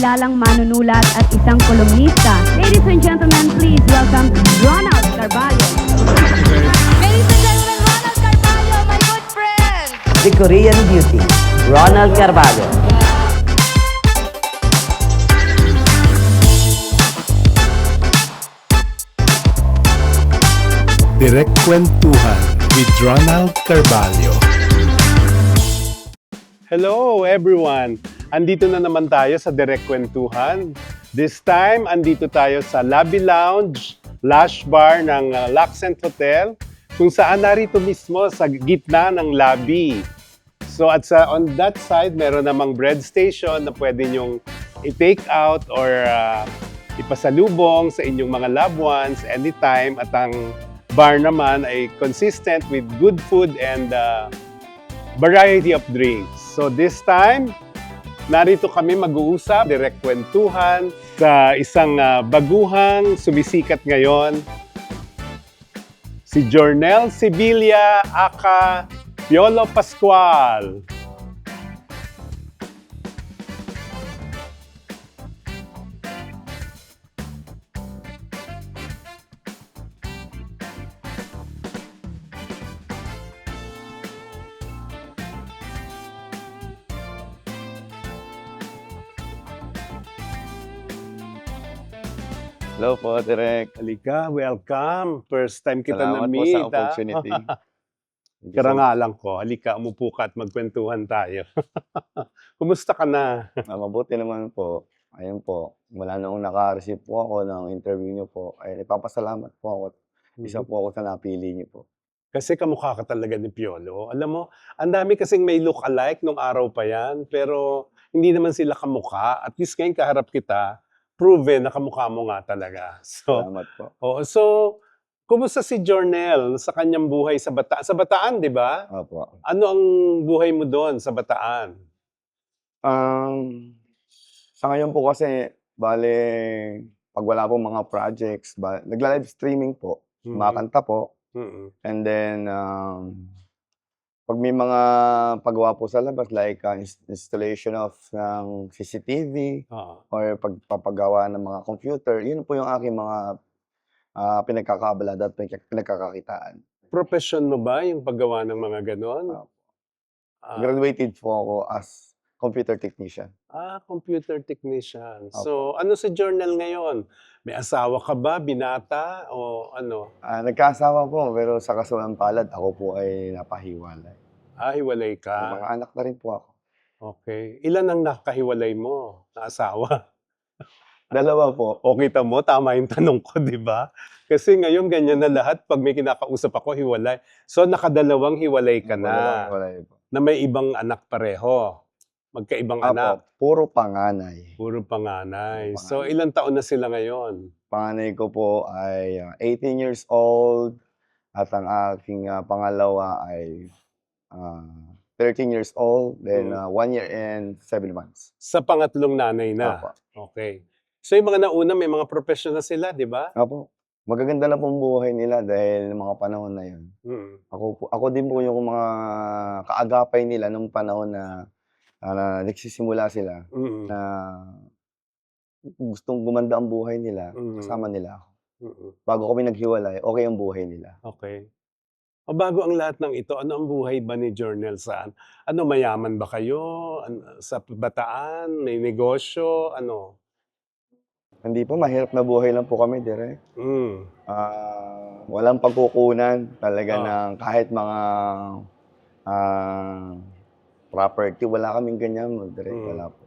kilalang manunulat at isang kolumnista. Ladies and gentlemen, please welcome Ronald Carvalho. Ladies and gentlemen, Ronald Carvalho, my good friend! The Korean Beauty, Ronald Carvalho. Direct Kwentuhan with Ronald Carvalho. Hello everyone! Andito na naman tayo sa Direct Kwentuhan. This time, andito tayo sa Lobby Lounge, Lush Bar ng Luxent Hotel, kung saan narito mismo sa gitna ng lobby. So on that side, meron namang bread station na pwede nyong i-take out or ipasalubong sa inyong mga loved ones anytime. At ang bar naman ay consistent with good food and variety of drinks. So this time, narito kami mag-uusap, direct kwentuhan sa isang baguhang sumisikat ngayon, si Jornel Sibilia aka Piolo Pascual. Hello po, Direk. Halika, welcome. First time kita Salamat po na-meet. sa opportunity. Karangalan ko. Halika, umupo ka at magkwentuhan tayo. Kumusta ka na? Mabuti naman po. Ayun po, mula noong naka-receive po ako ng interview niyo po, ay ipapasalamat po ako. Isa po ako sa napili niyo po. Kasi kamukha ka talaga ni Piolo. Alam mo, ang dami kasing may look-alike nung araw pa yan, pero hindi naman sila kamukha. At least ngayon kaharap kita, proven na kamukha mo nga talaga. So, Salamat po. so kumusta si Jornel sa kanyang buhay sa Bataan? Sa Bataan, di ba? Opo. Ano ang buhay mo doon sa Bataan? Sa ngayon po kasi, bale, pag wala pong mga projects, nagla-live streaming po, kumakanta po, Mm-mm. and then, pag may mga paggawa po sa labas, like installation of ng CCTV, Oo. or pagpapagawa ng mga computer, yun po yung aking mga pinagkakaabala at pinagkakakitaan. Profession mo ba yung paggawa ng mga ganon? Opo. Ah, Graduated po ako as computer technician. computer technician. Opo. So, ano si Jornel ngayon? May asawa ka ba? Binata? O ano? Nagkaasawa po, pero sa kasulang palad, ako po ay napahiwalay. Hiwalay May ka. mga anak na rin po ako. Okay. Ilan ang nakahiwalay mo na asawa? Dalawa po. O kita mo, tama yung tanong ko, di ba? Kasi ngayon ganyan na lahat pag may kinakausap ako, hiwalay. So, nakadalawang hiwalay ka na. Hiwalay po. Na may ibang anak pareho. Magkaibang anak. Apo, puro panganay. Puro panganay. Puro So, panganay. ilang taon na sila ngayon? Panganay ko po ay 18 years old, at ang aking pangalawa ay 13 years old, then 1 year and 7 months. Sa pangatlong nanay na. Opo. Okay. So, yung mga nauna, may mga professional sila, di ba? Opo. Magaganda na pong buhay nila dahil ng mga panahon na yun. Mm. Ako din po yung mga kaagapay nila nung panahon na nagsisimula sila, Mm. na gustong gumanda ang buhay nila, Mm. kasama nila ako. Mm. Bago kami naghiwalay, okay ang buhay nila. Okay. O bago ang lahat ng ito, ano ang buhay ba ni Jornel saan? Ano, mayaman ba kayo? Sa Bataan? May negosyo? Ano? Hindi po, mahirap na buhay lang po kami, Direk. Mm. Walang pagkukunan talaga Ah. ng kahit mga property. Wala kaming ganyan, Direk. Mm. Wala po.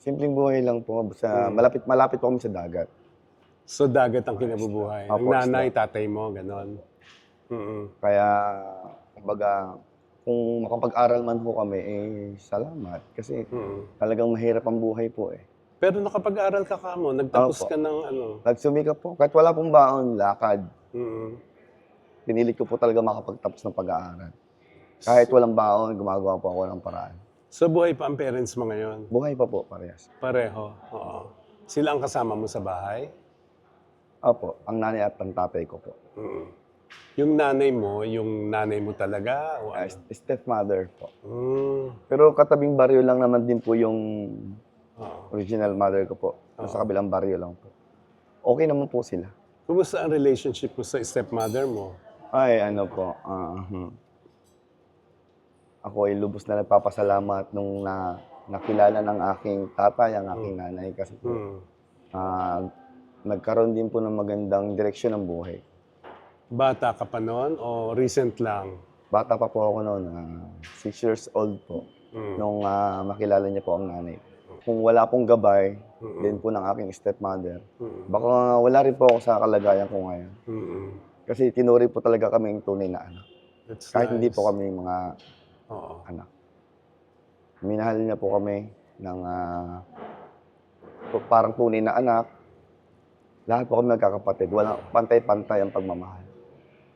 Simpleng buhay lang po. Basta malapit po kami sa dagat. So, dagat ang kinabubuhay. Ang Opo, nanay, tatay mo, ganon. Mm. Kaya, kumbaga, kung makapag-aral man po kami, salamat. Kasi Mm. talagang mahirap ang buhay po eh. Pero nakapag-aral ka mo, nagtapos Opo. ka ng ano. Nagsumikap po. Kahit wala pong baon, lakad. Mm. Pinilit ko po talaga makapagtapos ng pag-aaral. Kahit walang baon, gumagawa po ako ng paraan. So, buhay pa ang parents mo ngayon? Buhay pa po, parehas. Pareho, oo. Sila ang kasama mo sa bahay? Opo, ang nanay at ang tatay ko po. Mm. Yung nanay mo talaga? O ano? Stepmother po. Mm. Pero katabing baryo lang naman din po yung Oo. original mother ko po. Sa kabilang baryo lang po. Okay naman po sila. Kumusta ang relationship mo sa stepmother mo? Ay, ano po, ako ay lubos na nagpapasalamat nung nakilala ng aking tatay, ang aking nanay kasi po, nagkaroon din po ng magandang direksyon ng buhay. Bata ka pa noon o recent lang? Bata pa po ako noon, 6 years old po, nung makilala niya po ang nanay. Kung wala pong gabay, din po ng aking stepmother, baka wala rin po ako sa kalagayan ko ngayon. Kasi tinuri po talaga kaming tunay na anak. That's Kahit hindi nice. po kami mga anak. Minahal niya po kami ng parang tunay na anak. Lahat po kami magkakapatid. Walang pantay-pantay ang pagmamahal.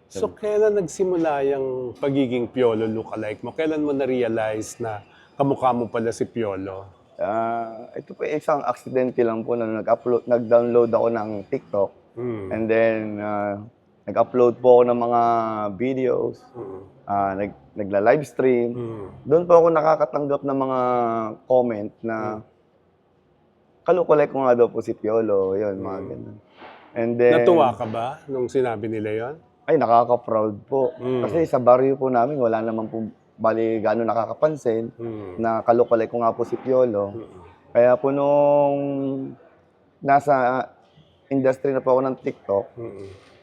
So, kailan nagsimula yung pagiging Piolo lookalike mo? Kailan mo na-realize na kamukha mo pala si Piolo? Ito po isang aksidente lang po na nag-download ako ng TikTok. And then, nag-upload po ako ng mga videos. Nagla-live stream. Doon po ako nakakatanggap ng mga comment na kalukulay ko nga daw po si Piolo. Yun, mga ganun. And then, Natuwa ka ba nung sinabi nila yon? ay, nakaka-proud po. Kasi sa baryo po namin, wala naman po bali gano'n nakakapansin na kalukulay ko nga po si Piolo. Kaya po nung nasa industry na po ako ng TikTok,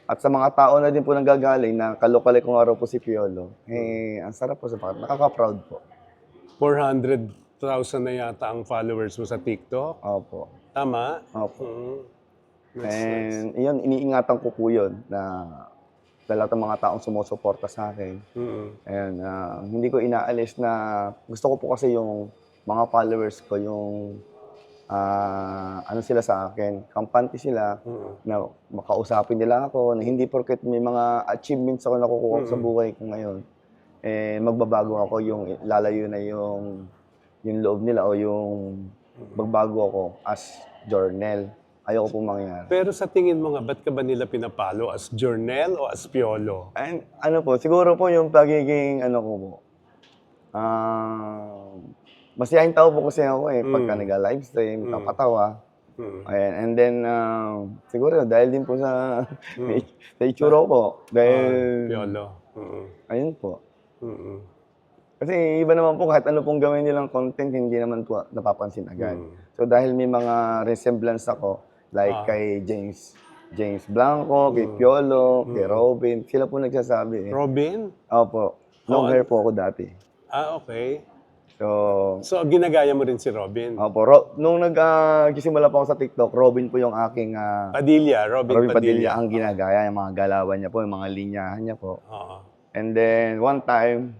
at sa mga tao na din po nanggagaling na kalukulay ko nga raw po si Piolo, ang sarap po sa pakiramdam. Nakaka-proud po. 400,000 na yata ang followers mo sa TikTok. Opo. Tama? Opo. Nice. And yun, iniingatan ko po yun na lahat ng mga taong sumusuporta sa akin. And hindi ko inaalis na gusto ko po kasi yung mga followers ko, yung ano sila sa akin, kampante sila, na makausapin nila ako, na hindi porket may mga achievements ako nakukuha sa buhay ko ngayon, magbabago ako, yung lalayo na yung loob nila o yung magbago ako as Jornel. Ayoko pong mangyari. Pero sa tingin mo nga, ba't ka ba nila pinapalo? As Jornel o as Piolo? And ano po, siguro po yung pagiging ano ko po. Masayang tao po kasi ako pagka nag-live stream, kapatawa. Ayan. And then, siguro dahil din po sa itsura ko po. Dahil, Piolo. ayun po. Kasi iba naman po, kahit ano pong gawin nilang content, hindi naman po napapansin agad. So dahil may mga resemblance ako, like kay James Blanco, kay Piolo, kay Robin, sila po nagsasabi. Robin? Opo. Long hair po ako dati. Okay. So, Ginagaya mo rin si Robin? opo. Nung nagsisimula pa ako sa TikTok, Robin po yung aking Padilla, Robin Padilla. ang ginagaya, yung mga galawan niya po, yung mga linyahan niya po. Oo. And then, one time,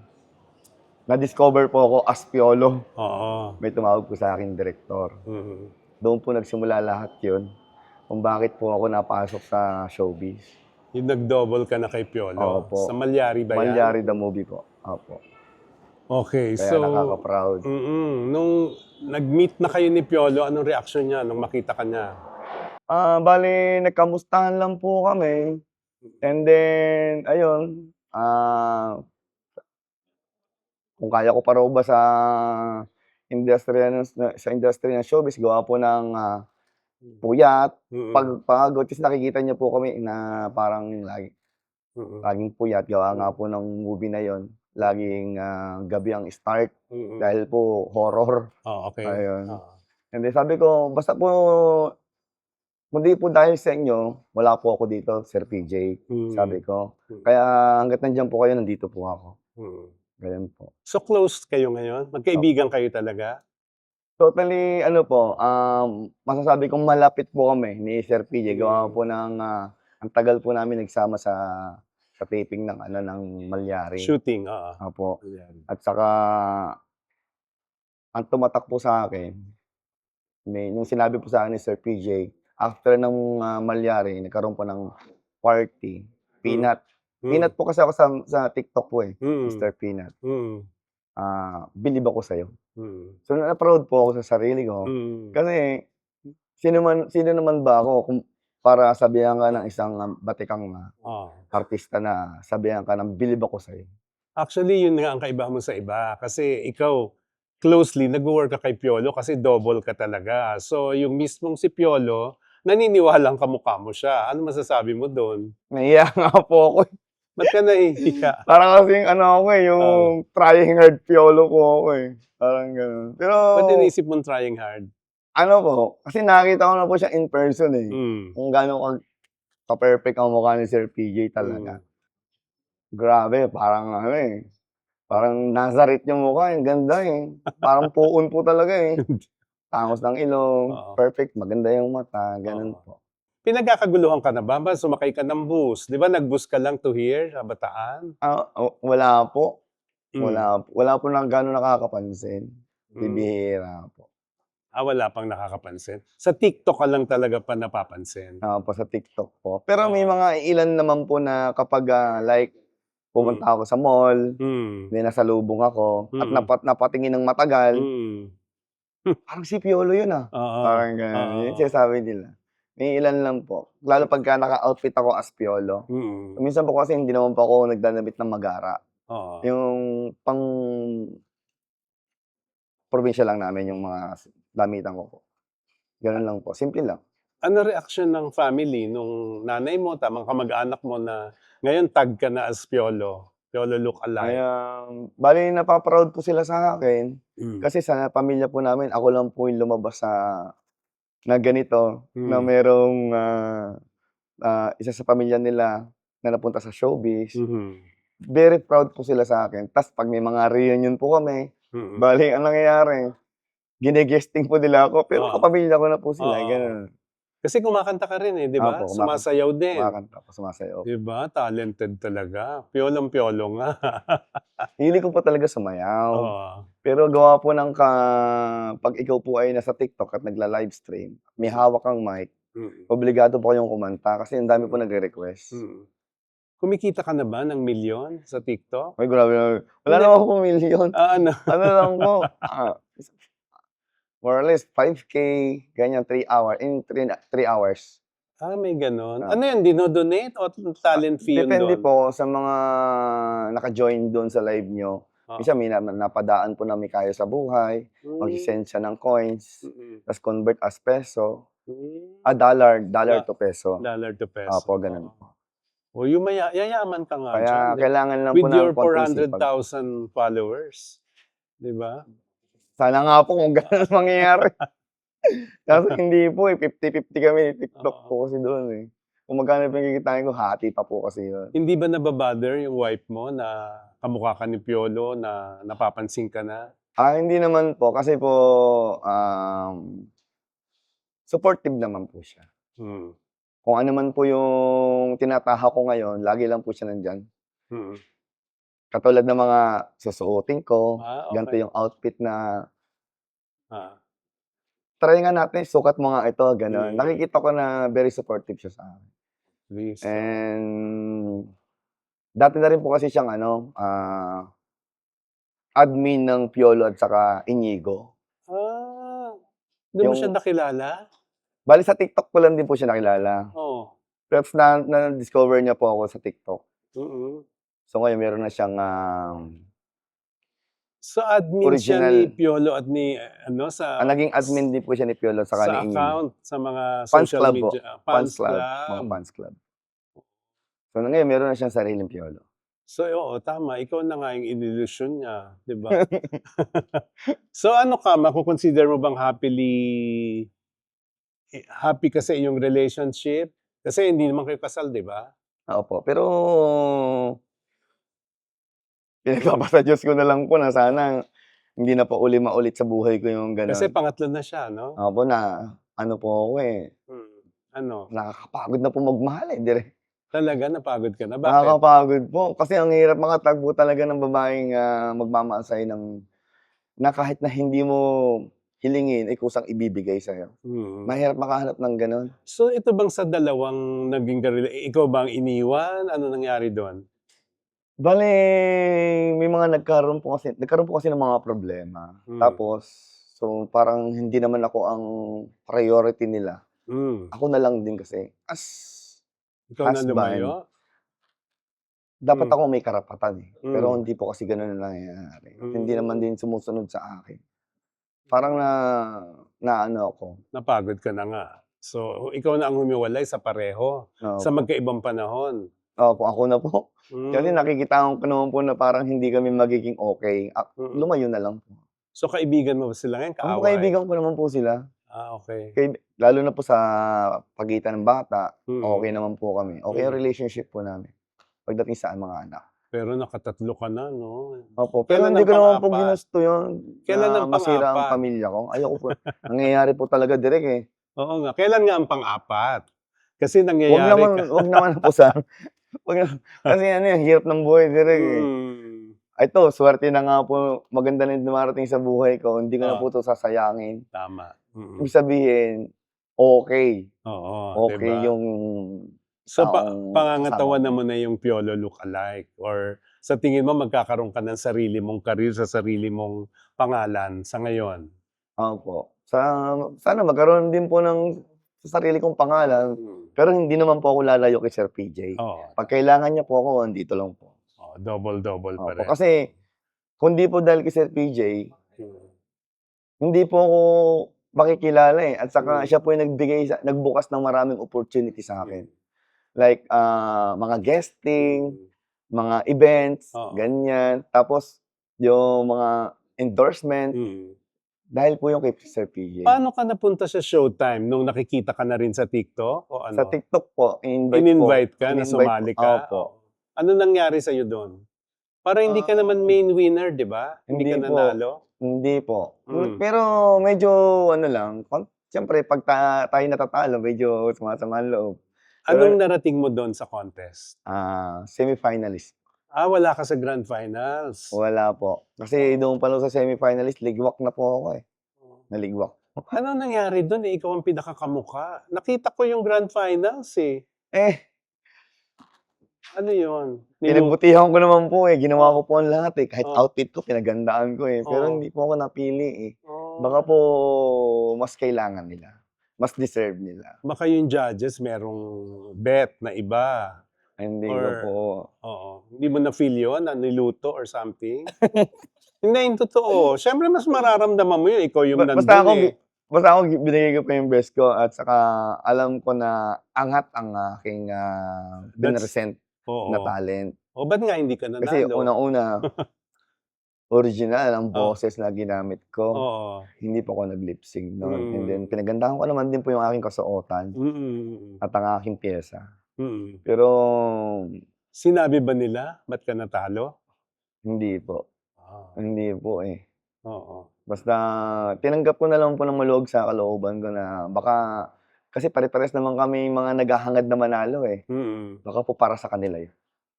na-discover po ako as Piolo. Oo. May tumawag po sa akin direktor. Doon po nagsimula lahat yun. Kung bakit po ako napasok sa showbiz. Yung nag-double ka na kay Piolo? Opo. Sa Malyari ba yan? Malyari the movie po. Opo. Okay, Kaya so... nakaka-proud. Nung nag-meet na kayo ni Piolo, anong reaction niya nung makita ka niya? Bali, nagkamustahan lang po kami. And then, ayun, kung kaya ko pa raw ba sa industry ng showbiz, gawa po ng puyat, pagod. Kasi nakikita niyo po kami na parang laging puyat. Gawa nga po ng movie na yon. Laging gabi ang start dahil po horror. Oh, okay. Ayun. And then sabi ko, basta po, kundi po dahil sa inyo, wala po ako dito, Sir PJ. Sabi ko. Kaya hanggat nandiyan po kayo, nandito po ako. Ganyan po. So close kayo ngayon? Magkaibigan kayo talaga? Totally, ano po, masasabi kong malapit po kami ni Sir PJ. Gawa po ng, ang tagal po namin nagsama sa taping ng Malyari. Shooting, Opo. At saka, ang tumatak po sa akin, nung sinabi po sa akin ni Sir PJ, after ng Malyari, nagkaroon po ng party, Peanut. Peanut po kasi ako sa TikTok po Mr. Peanut. Believe ako sa'yo. So, na-proud po ako sa sarili ko. Kasi, sino naman ba ako para sabihan ka ng isang batikang artista na sabihan ka ng believe ako sa'yo? Actually, yun nga ang kaibahan mo sa iba. Kasi ikaw, closely, nag-work ka kay Piolo kasi double ka talaga. So, yung mismong si Piolo, naniniwalang kamukha mo siya. Ano masasabi mo doon? Nahiya nga po ako. Ba't ka nahihiya? Parang kasing ano ako eh, yung trying hard piolo ko ako eh. Parang gano'n. Pero, Ba't inisip mong trying hard? ano po, kasi nakita ko na po siya in person eh. Mm. Kung gano'n ka-perfect ang mukha ni Sir PJ talaga. Grabe, parang ano eh. Parang Nazareth yung mukha, yung ganda eh. Parang puon po talaga eh. Tangos ng ilong, Oo. perfect, maganda yung mata, ganun Oo. po. Pinagkakaguluhan ka na ba? Ba sumakay ka ng bus? Di ba nag-bus ka lang to here sa Bataan? Wala po. Mm. Wala po nang gano'n nakakapansin. Mm. Bibihira po. Wala pang nakakapansin. Sa TikTok ka lang talaga pa napapansin. Po sa TikTok po. Pero may mga ilan naman po na kapag like pumunta ako sa mall, Mm. may nasalubong ako at Mm. napatingin ng matagal, Mm. parang si Piolo yun ah. Oo. Parang gano'n. Oo. Yun sinasabi nila. May ilan lang po. Lalo pagka naka-outfit ako as Piolo. Mm. Minsan po kasi hindi naman po ako nagdadamit ng magara. Oo. Yung pang probinsya lang namin yung mga damitan ko po. Ganun lang po. Simple lang. Ano reaksyon ng family nung nanay mo, tamang kamag-anak mo na ngayon tag ka na as Piolo? Piolo look alike. Kaya, bali napaproud po sila sa akin. Mm. Kasi sa pamilya po namin, ako lang po yung lumabas na ganito, na Mm. merong isa sa pamilya nila na napunta sa showbiz. Mhm. Very proud po sila sa akin. Tas pag may mga reunion po kami, Mm. bali ang nangyayari, gine-guesting po nila ako, pero Oo. kapamilya ko na po sila, Oo. ganun. Kasi kumakanta ka rin eh, di ba? Opo, kumakanta. Sumasayaw din. Kumakanta po, sumasayaw. Di ba? Talented talaga. Piolong-piolo nga. Hilig ko po talaga sumayaw. Oo. Pero gawa po ng pag ikaw po ay nasa TikTok at nagla-livestream, may hawak kang mic, Mm. obligado po kayong kumanta kasi ang dami po nagre-request. Mm. Kumikita ka na ba ng milyon sa TikTok? Ay, grabe na. Wala Hindi. naman akong milyon. Ano? Ano lang po, more or less 5K, ganyan, 3 hours. May ganon. Ah. Ano yan? Dinodonate o talent fee yun Depende doon? po sa mga naka-join doon sa live nyo. Oo. Minsan may napadaan po na may kaya sa buhay, mag-send siya ng coins, Mm. tapos convert as peso. Mm. Dollar to peso. Dollar to peso. Opo, ganun Oo. po. O yung yayaman ka nga Kaya dyan. kailangan lang With po ng your konting sipag. 400,000 followers. Di ba? Sana nga po kung gano'n mangyayari. Kaso hindi po eh, 50-50 kami ni TikTok Oo. po kasi doon eh. Kung magkano pinagkikitain ko, hati pa po kasi yun. Hindi ba nababother yung wife mo na kamukha ka ni Piolo, na napapansin ka na? Hindi naman po kasi po supportive naman po siya. Mm. Kung ano man po yung tinataha ko ngayon, lagi lang po siya nandyan. Mm. Katulad ng mga susuotin ko, Okay. ganito yung outfit na Ah. try nga natin, sukat mo nga ito, gano'n. Mm. Nakikita ko na very supportive siya sa akin. Please. And dati na rin po kasi siyang admin ng Piolo at saka Inigo. Doon mo Yung- siya nakilala? Bali sa TikTok ko lang din po siya nakilala. Oo. Pero na-discover niya po ako sa TikTok. Mm. So ngayon meron na siyang So admin siya ni Original. Piolo at ni sa naging admin din po siya ni Piolo at saka sa ni Inigo. account sa mga Fans social club po. media. Fans club. Mga fans club. So ngayon meron na siyang sariling Piolo. So oo, tama. Ikaw na nga yung inilusyon niya, di ba? So ano ka, makukonsider mo bang happy kasi yung relationship? Kasi hindi naman kayo kasal, di ba? Opo. Pero pinagpapasa Diyos ko na lang po na sana hindi na pa maulit sa buhay ko yung gano'n. Kasi pangatlo na siya, no? Opo na, ano po ako eh, Ano? nakakapagod na po magmahal eh. Talaga, napagod ka na? Bakit? Nakakapagod po. Kasi ang hirap makatagpo talaga ng babaeng magmamahal sa'yo na kahit na hindi mo hilingin, ay kusang ibibigay sa'yo. Mm. Mahirap makahanap ng gano'n. So ito bang sa dalawang naging ikaw bang iniwan? Ano nangyari doon? Bale, may mga nagkaroon po kasi ng mga problema. Tapos, so parang hindi naman ako ang priority nila. Ako na lang din kasi. Ikaw na husband. lumayo? Dapat ako may karapatan eh. Mm. Pero hindi po kasi gano'n na nangyayari. Hindi naman din sumusunod sa akin. parang na ano ako. Napagod ka na nga. So, ikaw na ang humiwalay sa pareho. Sa Opo. magkaibang panahon. Opo, ako na po. Kasi Mm. nakikita ko naman po na parang hindi kami magiging okay. Mm. Lumayo na lang po. So, kaibigan mo ba sila ngayon? Ang Kaaway? kaibigan ko naman po sila. Okay. Lalo na po sa pagitan ng bata, Mm. okay naman po kami. Okay yung Mm. relationship po namin. Pagdating sa mga anak. Pero nakatatlo ka na, no? Opo, pero Kailan hindi ang ko naman po pang-apat? ginusto yun Kailan na ang masira ang pang-apat? pamilya ko. Ayoko po. Nangyayari po talaga direct eh. Oo nga. Kailan nga ang pang-apat? Kasi Wag nangyayari naman, ka. wag naman po sa kasi ano yung hirap ng buhay direct eh. Mm. Ito, swerte na nga po, maganda na yung dumarating sa buhay ko, hindi ko na Ah. po ito sasayangin. Tama. Mm. Ibig sabihin, okay. Oo, Okay diba? yung So, taong pangangatawanan kasama mo na yung Piolo look-alike or sa tingin mo magkakaroon ka ng sarili mong career sa sarili mong pangalan sa ngayon? Opo. Sana magkaroon din po ng sa sarili kong pangalan, pero hindi naman po ako lalayo kay Sir PJ. Oo. Pag kailangan niya po ako, andito lang po. Double-double pa Opo. rin. Kasi, kung di po dahil kay Sir PJ, Mm. hindi po ako makikilala eh. At saka Mm. siya po yung nagbukas ng maraming opportunity sa akin. Like, mga guesting, mga events, Oo. ganyan. Tapos, yung mga endorsement, Mm. dahil po yung kay Sir PJ. Paano ka napunta sa Showtime? Nung nakikita ka na rin sa TikTok? O ano? Sa TikTok po, In-invite ka na In-invite sumali po. ka? Opo. Ano nangyari sa'yo doon? Parang hindi ka naman main winner, di ba? Hindi ka Hindi po. nanalo? Hindi po. Mm. Pero medyo ano lang, siyempre pag tayo natatalo, medyo sumasama ang loob. Anong narating mo doon sa contest? Semi-finalist. Wala ka sa grand finals. Wala po. Kasi doon pa lang sa semi-finalist, ligwak na po ako eh. Naligwak. Ano nangyari doon? Ikaw ang pinakakamukha. Nakita ko yung grand finals eh. Ano yun? Pinagbutihan ko naman po eh. Ginawa ko po ang lahat eh. Kahit Oh. outfit ko, pinagandaan ko eh. Pero Oh. hindi po ako napili eh. Oh. Baka po mas kailangan nila. Mas deserve nila. Baka yung judges merong bet na iba. Hindi ko Or- po. Oo. Hindi mo na-feel yun na niluto or something? Hindi, yung totoo. Siyempre, mas mararamdaman mo yun. Ikaw yung nandun eh. Basta ako binigay ko pa yung best ko at saka alam ko na angat ang aking binresent Oo. na talent. O, ba't nga hindi ka nanalo? Kasi unang-una, original ang Oh. boses na ginamit ko. Oo. Hindi po ako nag-lip sync noon. Mm. And then, pinagandahan ko naman din po yung aking kasuotan Mm-mm. at ang aking pyesa. Mm-mm. Pero, Sinabi ba nila? Ba't ka natalo? hindi po. Hindi po eh. Oo. Basta, tinanggap ko na lang po ng maluwag sa kalooban ko na baka, kasi pare-pares naman kami mga naghahangad na manalo eh. Mm-mm. Baka po para sa kanila yun.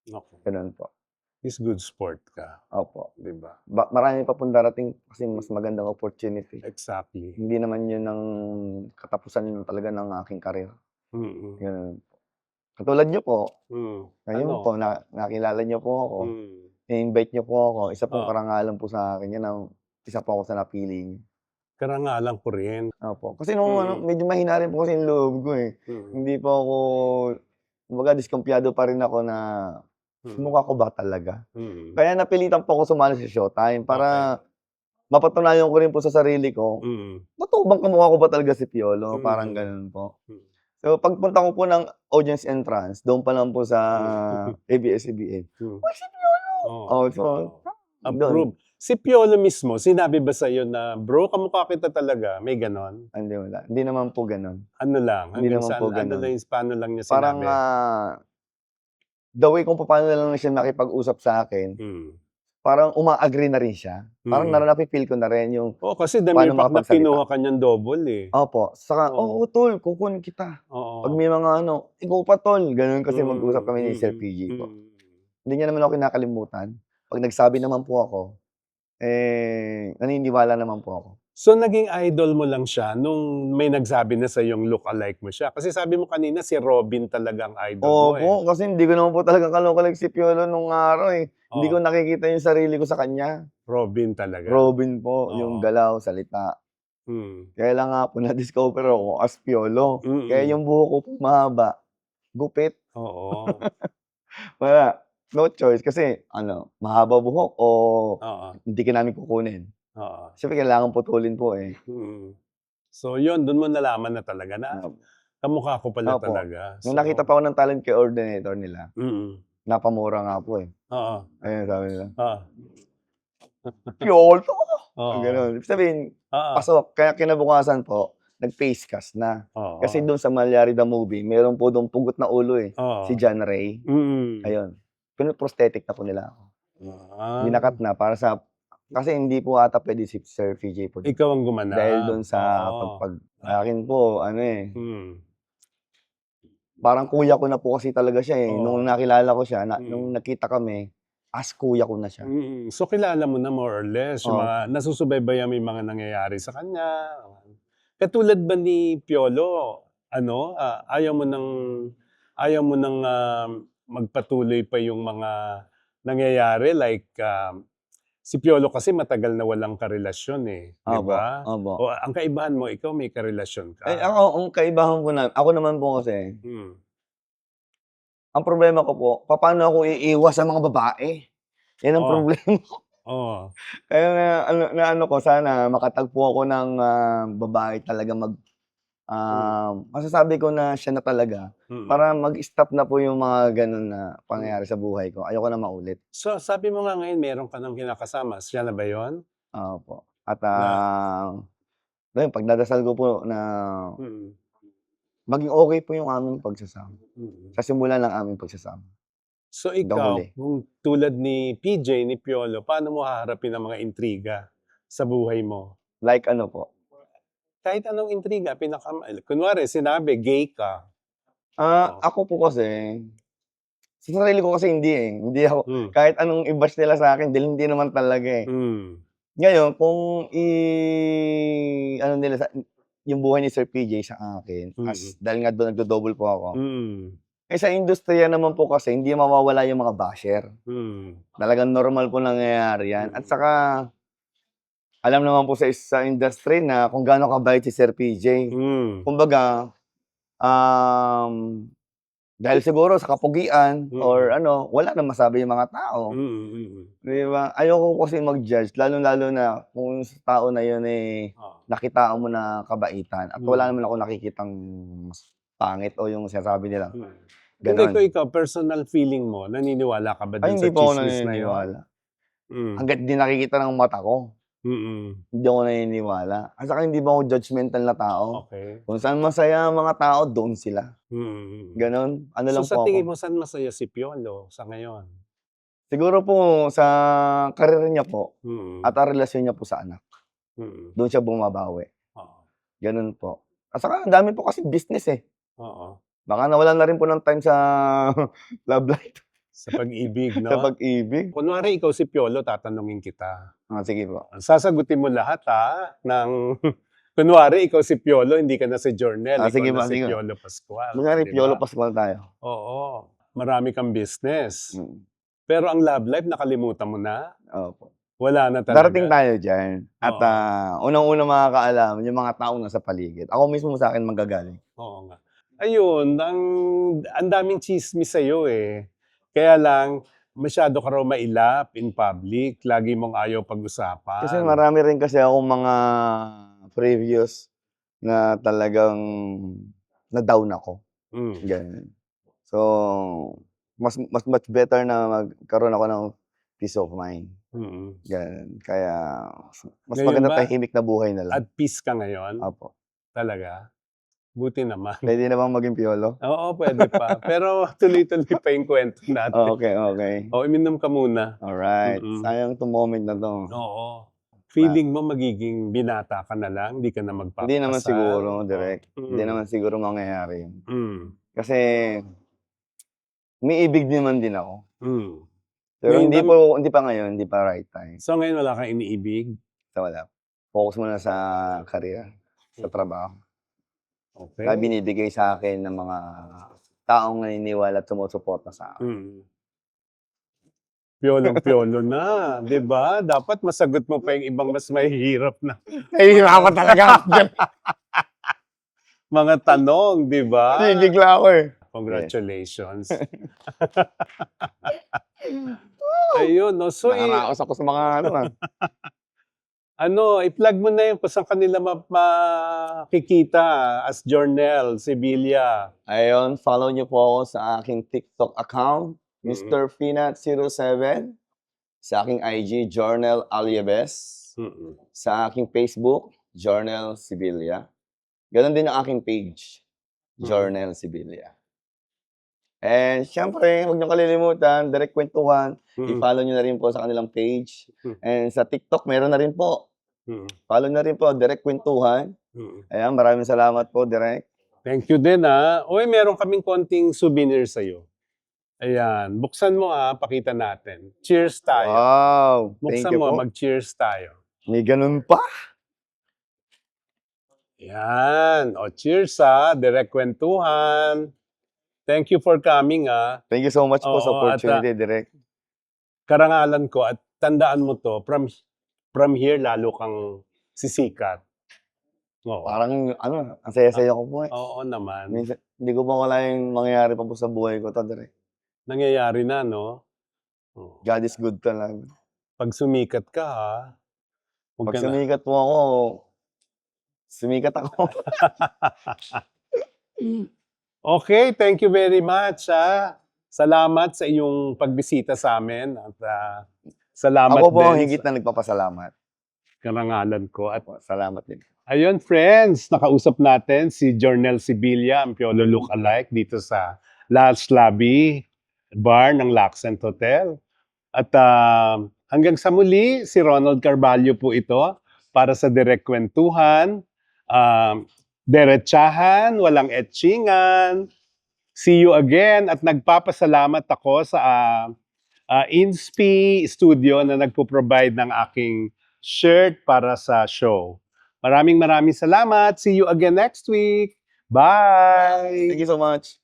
Okay. Ganun po. Is good sport ka. Opo. Di ba? Marami pa pong darating kasi mas magandang opportunity. Exactly. Hindi naman yun ang katapusan talaga ng aking karir. Mm-mm. Ganun po. Katulad niyo po, Mm. ngayon Ano? po, nakilala niyo po ako. Mm. I-invite niyo po ako. Isa pong Oo. karangalan po sa akin. Yan ang isa po ako sa napili niyo. Karangalan ko rin. Opo. Kasi nung Mm. medyo mahina rin po kasi yung loob ko eh. Mm. Hindi po ako, kumbaga diskumpiyado pa rin ako na mukha ko ba talaga. Mm. Kaya napilitan po ako sumali sa Showtime para mapatunayan ko rin po sa sarili ko. Mm. Totoo bang kamukha ko ba talaga si Piolo? Mm. Parang ganun po. Mm. So, pagpunta ko po ng audience entrance, doon pa lang po sa ABS-CBN. Mm. Uy, si Piolo! Oo. Oh, so, Approve. Si Piolo mismo, sinabi ba sa'yo na, bro, kamukha kita talaga? May ganon? hindi wala. Hindi naman po ganun. Ano lang? Hindi Hanggang naman saan? po Ano ganon. lang yung paano lang niya Parang, sinabi? the way kung paano na lang siya nakipag-usap sa akin, Mm. parang uma-agree na rin siya. Parang napipil ko na rin yung, Oo, kasi the Paano mere fact na makapagsalita? kinuha ka niyang double eh. opo, saka, Oo. oo, tol, kukunin kita. Oo. Pag may mga ano, ikaw pa, tol. Ganun kasi Mm, mag-usap kami ni Sir mm, PG po. mm. Hindi niya naman ako kinakalimutan. Pag nagsabi naman po ako, naniniwala naman po ako. So, naging idol mo lang siya nung may nagsabi na sa yung look-alike mo siya. Kasi sabi mo kanina, si Robin talagang idol mo eh. Opo, kasi hindi ko naman po talaga kalokalike si Piolo nung araw eh. Hindi Oo. ko nakikita yung sarili ko sa kanya. Robin talaga. Robin po, Oo. yung galaw, salita. Mm. Kaya lang nga po na-discover ako as Piolo. Mm-mm. Kaya yung buhok ko po mahaba, gupit. Oo. Wala, no choice kasi mahaba buhok o Oo. hindi ka namin kukunin. Oo. Siyempre kailangan putulin po eh. Mm. So yun, doon mo nalaman na talaga na kamukha ko pala Opo. talaga. Nung nakita pa ako ng talent coordinator nila, Mm. napamura nga po eh. Oo. Ayun sabi nila, Oo. Piolo! Oo. Ganun. Ibig sabihin, Oo. pasok. Kaya kinabukasan po, nag-face cast na. Oo. Kasi doon sa Malyari the Movie, meron po doon pugot na ulo eh. Oo. Si John Ray. Mm. Ayun. Pinoprosthetic na po nila ako. Ah. Binakat na para sa... Kasi hindi po ata pwede si Sir PJ po. Ikaw ang gumanap. Dahil doon sa Oo. akin po, ano eh, Mm. parang kuya ko na po kasi talaga siya eh. Oo. Nung nakilala ko siya, Mm. nung nakita kami, as kuya ko na siya. Mm. So kilala mo na more or less yung Oo. mga nasusubaybayan mo yung mga nangyayari sa kanya. Katulad ba ni Piolo, ano, ayaw mo nang magpatuloy pa yung mga nangyayari like si Piolo kasi matagal na walang karelasyon eh, di Opo, ba? opo. O ang kaibahan mo, ikaw may karelasyon ka. Eh, ang kaibahan ko na, ako naman po kasi, Mm. ang problema ko po, paano ako iiwas sa mga babae? Yan ang Oo. problema ko. Oo. Kaya ano ko, sana makatagpo ako ng babae talaga masasabi ko na siya na talaga. Mm. Para mag-stop na po yung mga ganun na pangyayari sa buhay ko. Ayoko na maulit. So sabi mo nga ngayon meron ka ng kinakasama. Siya na ba yun? Opo. At ngayon, pagdadasal ko po na Mm. maging okay po yung aming pagsasama. Mm. Sa simula ng aming pagsasama. So ikaw, huli. kung tulad ni PJ, ni Piolo, paano mo haharapin ang mga intriga sa buhay mo? Like ano po? Kahit anong intriga, kunwari, sinabi, gay ka. Oo. Ako po kasi, sa sarili ko kasi hindi eh. Hindi ako, Mm. kahit anong i-bash nila sa akin, dahil hindi naman talaga eh. Mm. Ngayon, kung ano nila, yung buhay ni Sir PJ sa akin, dahil nga doon nagdo-double po ako. Mm. Eh sa industriya naman po kasi, hindi mawawala yung mga basher. Mm. Talagang normal po nangyayari yan. At saka, alam naman po sa industry na kung gaano kabait si Sir PJ. Mm. Kumbaga, dahil siguro sa kapugian or ano, wala na masabi yung mga tao. Di ba? Ayoko kasi mag-judge, lalo-lalo na kung sa tao na yun eh, nakitaan mo na kabaitan at wala naman ako nakikitang mas pangit o yung sinasabi nila. Hindi Ganon. ko ikaw, personal feeling mo, naniniwala ka ba Ay, dun hindi sa po ako chismis na yun? naniniwala. Mm. Hanggat di nakikita ng mata ko, hindi ako naniniwala. At saka hindi ba ako judgmental na tao? Okay. Kung saan masaya ang mga tao, doon sila. Ganon. Ano lang So po sa ako. tingin mo, saan masaya si Piolo sa ngayon? Siguro po sa karir niya po at At ang relasyon niya po sa anak. Doon siya bumabawi. Oo. Ganun po. At saka ang dami po kasi business eh. Oo. Baka nawalan na rin po ng time sa love life, Sa pag-ibig, no? sa pag-ibig. Kunwari ikaw si Piolo, tatanungin kita. Sige po. Sasagutin mo lahat ng... Kunwari ikaw si Piolo, hindi ka na si Jornel. Ikaw Sige na ba, si sige. Piolo Pascual. Kunyari, di ba? Piolo Pascual tayo. Oo. Marami kang business. Mm. Pero ang love life, nakalimutan mo na. Opo. Wala na talaga. Darating tayo dyan. At unang-unang makakaalam, yung mga taong nasa paligid. Ako mismo sa akin manggagaling. Oo nga. Ayun, ang daming chismis sa'yo eh. Kaya lang, masyado ka raw mailap in public. Lagi mong ayaw pag-usapan. Kasi marami rin kasi akong mga previous na talagang na-down ako. Ganyan. So, mas much better na magkaroon ako ng peace of mind. Ganyan. Kaya, mas Ngayon maganda ba, tahimik na buhay na lang. at peace ka ngayon? Apo. Talaga? Buti naman. Pwede na bang maging Piolo? Oo, pwede pa. Pero tuloy-tuloy pa yung kwento natin. Okay. O, iminom ka muna. Alright. Sayang itong moment na to. Oo. Feeling mo magiging binata ka na lang? Hindi ka na magpapasal? Hindi naman siguro, direct. Mm. Hindi naman siguro mangyayari yun. Mm. Kasi, may ibig naman din ako. Mm. Pero Ngayon hindi pa ngayon, hindi pa right time. So ngayon wala kang iniibig? So wala. Focus muna sa career, sa trabaho. Okay. Kaya binibigay sa akin ng mga taong naniniwala at sumusuporta sa akin. Mm. Piolo na, di ba? Dapat masagot mo pa yung ibang mas mahihirap na Nahihirapan talaga ako. mga tanong, di ba? Bigla ako eh. Congratulations. Ayun, no? So, Nakaraos ako sa mga ano I-plug mo na yun kung saan kanila makikita as Jornel Sibilia. Ayun, follow niyo po ako sa aking TikTok account, Mr. Finat07. Sa aking IG, Journal Aliabes. Sa aking Facebook, Journal Sibilia. Ganon din ang aking page, Journal Sibilia. And syempre, huwag niyo kalilimutan, Direct Kwentuhan. I-follow niyo na rin po sa kanilang page. And sa TikTok, meron na rin po. Follow na rin po, Direct Kwentuhan. Ayan, maraming salamat po, Direct. Thank you din Uy, meron kaming konting souvenir sa'yo. Ayan, buksan mo pakita natin. Cheers tayo. Wow, thank Buksan you mo, po. mag-cheers tayo. May ganun pa. Yan. Cheers Direct Kwentuhan. Thank you for coming Thank you so much po sa Oo, opportunity, Direct. Karangalan ko at tandaan mo to, from here lalo kang sisikat. Oo. Parang, ang saya-saya ko po eh. Oo naman. Minsan, hindi ko pa wala yung mangyayari pa po sa buhay ko to, Direct. Nangyayari na, no? Oo. God is good talaga. Pag sumikat ka, huwag Pag ka na- sumikat po ako, sumikat ako. Okay, thank you very much. Salamat sa iyong pagbisita sa amin. At salamat Ako po ang din higit na nagpapasalamat. sa karangalan ko. At Salamat din. ayun, friends, nakausap natin si Jornel Sibilia, ang Piolo lookalike dito sa Last Lobby Bar ng Laccent Hotel. At hanggang sa muli, si Ronald Carvalho po ito para sa Direct Kwentuhan. Derechahan, walang etchingan. See you again. At nagpapasalamat ako sa Inspi Studio na nagpo-provide ng aking shirt para sa show. Maraming salamat. See you again next week. Bye! Thank you so much.